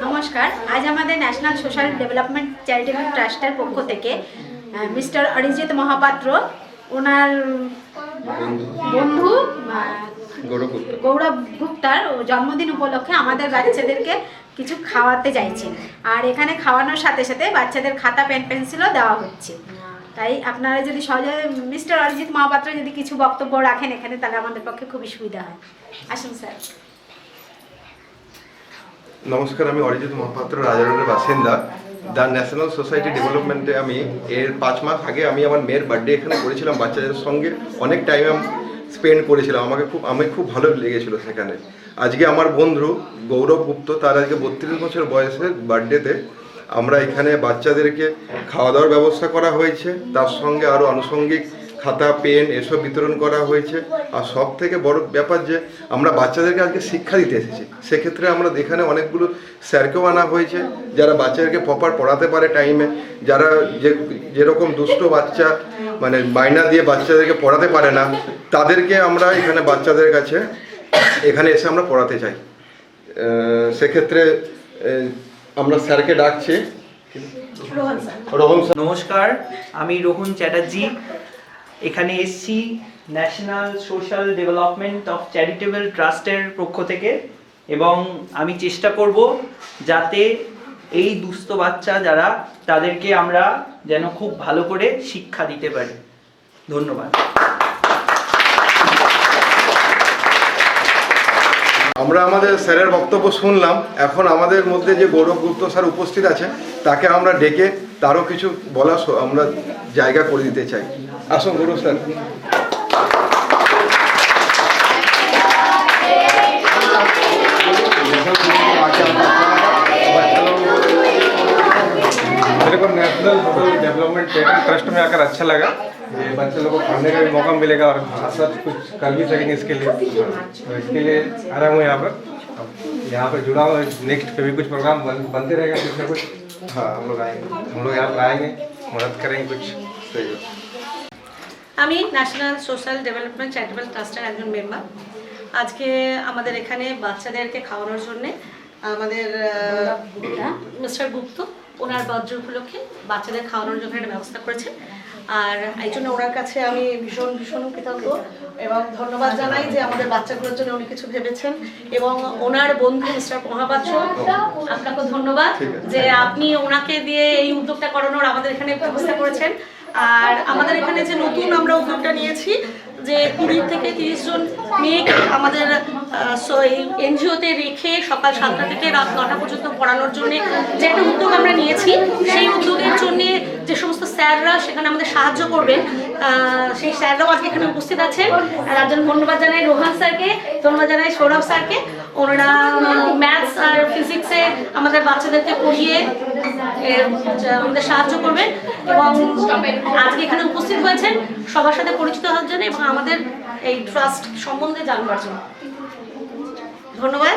নমস্কার। আজ আমাদের ন্যাশনাল সোশ্যাল ডেভেলপমেন্ট চ্যারিটেবল ট্রাস্টের পক্ষ থেকে মিস্টার অরিজিৎ মহাপাত্র ওনার বন্ধু গৌরব গুপ্তার জন্মদিন উপলক্ষে আমাদের বাচ্চাদেরকে কিছু খাওয়াতে চাইছেন। আর এখানে খাওয়ানোর সাথে সাথে বাচ্চাদের খাতা পেন পেন্সিলও দেওয়া হচ্ছে। তাই আপনারা যদি সহজে মিস্টার অরিজিৎ মহাপাত্র যদি কিছু বক্তব্য রাখেন এখানে, তাহলে আমাদের পক্ষে খুবই সুবিধা হয়। আসুন স্যার। নমস্কার, আমি অরিজিৎ মহাপাত্র, রাজারোডের বাসিন্দা। দ্য ন্যাশনাল সোসাইটি ডেভেলপমেন্টে আমি এর 5 মাস আগে আমি আমার মেয়ের বার্থডে এখানে করেছিলাম। বাচ্চাদের সঙ্গে অনেক টাইম স্পেন্ড করেছিলাম। আমি খুব ভালো লেগেছিল সেখানে। আজকে আমার বন্ধু গৌরব গুপ্ত, তার আজকে 32 বছর বয়সের বার্থডেতে আমরা এখানে বাচ্চাদেরকে খাওয়া দাওয়ার ব্যবস্থা করা হয়েছে। তার সঙ্গে আরও আনুষঙ্গিক খাতা পেন এসব বিতরণ করা হয়েছে। আর সব থেকে বড় ব্যাপার যে আমরা বাচ্চাদেরকে আজকে শিক্ষা দিতে এসেছি। সেক্ষেত্রে আমরা এখানে অনেকগুলো স্যারকেও আনা হয়েছে যারা বাচ্চাদেরকে প্রপার পড়াতে পারে টাইমে। যারা যেরকম দুষ্ট বাচ্চা মানে বায়না দিয়ে বাচ্চাদেরকে পড়াতে পারে না, তাদেরকে আমরা এখানে বাচ্চাদের কাছে এখানে এসে আমরা পড়াতে চাই। সেক্ষেত্রে আমরা স্যারকে ডাকছি। রোহন স্যার। নমস্কার, আমি রোহন চ্যাটার্জি। এখানে এসছি national social development of charitable ট্রাস্টের পক্ষ থেকে, এবং আমি চেষ্টা করব যাতে এই দুস্থ বাচ্চা যারা তাদেরকে আমরা যেন খুব ভালো করে শিক্ষা দিতে পারি। ধন্যবাদ। আমরা আমাদের স্যারের বক্তব্য শুনলাম। এখন আমাদের মধ্যে যে গৌরব গুপ্ত স্যার উপস্থিত আছে, তাকে আমরা ডেকে তারও কিছু বলা আমরা জায়গা করে দিতে চাই। আসুন গৌরব স্যার। मेरे को national social development charitable trust में आकर अच्छा लगा। ये बच्चे लोगों को पढ़ने का भी मौका मिलेगा और साथ कुछ कर भी सकेंगे इसके लिए। तो इसके लिए आ रहा हूँ यहाँ पर जुड़ा हूँ। नेक्स्ट पे भी कुछ प्रोग्राम बनते रहेगा कुछ ना कुछ। हाँ, हम लोग यहाँ पर आएंगे, मदद करेंगे कुछ। सही है। আমি ন্যাশনাল সোশ্যাল ডেভেলপমেন্ট চ্যারিটেবল ট্রাস্টের একজন মেম্বার। আজকে আমাদের এখানে বাচ্চাদেরকে খাওয়ানোর জন্যে আমাদের মিস্টার গুপ্ত ওনার বার্থডে উপলক্ষে বাচ্চাদের খাওয়ানোর জন্য একটা ব্যবস্থা করেছেন। আর এই জন্য ওনার কাছে আমি ভীষণ কৃতজ্ঞ এবং ধন্যবাদ জানাই যে আমাদের বাচ্চাগুলোর জন্য উনি কিছু ভেবেছেন। এবং ওনার বন্ধু মিস্টার মহাপাত্র, আপনাকে ধন্যবাদ যে আপনি ওনাকে দিয়ে এই উদ্যোগটা করানোর আমাদের এখানে ব্যবস্থা করেছেন। আর আমাদের এখানে যে নতুন আমরা উদ্যোগটা নিয়েছি যে 20 থেকে 30 জন মেয়েকে আমাদের এনজিওতে রেখে সকাল 7টা থেকে রাত 9টা পর্যন্ত পড়ানোর জন্য যে একটা উদ্যোগ আমরা নিয়েছি, সেই উদ্যোগের জন্য যে সমস্ত স্যাররা সেখানে আমাদের সাহায্য করবেন, সেই স্যাররাও আজকে এখানে উপস্থিত আছেন। তার জন্য ধন্যবাদ জানাই রোহান স্যারকে, ধন্যবাদ জানাই সৌরভ স্যারকে। ওনারা ম্যাথস আর ফিজিক্সে আমাদের বাচ্চাদেরকে পড়িয়ে আমাদের সাহায্য করবেন এবং আজকে এখানে উপস্থিত হয়েছেন সবার সাথে পরিচিত হওয়ার জন্য এবং আমাদের এই ট্রাস্ট সম্বন্ধে জানবার জন্য। ধন্যবাদ।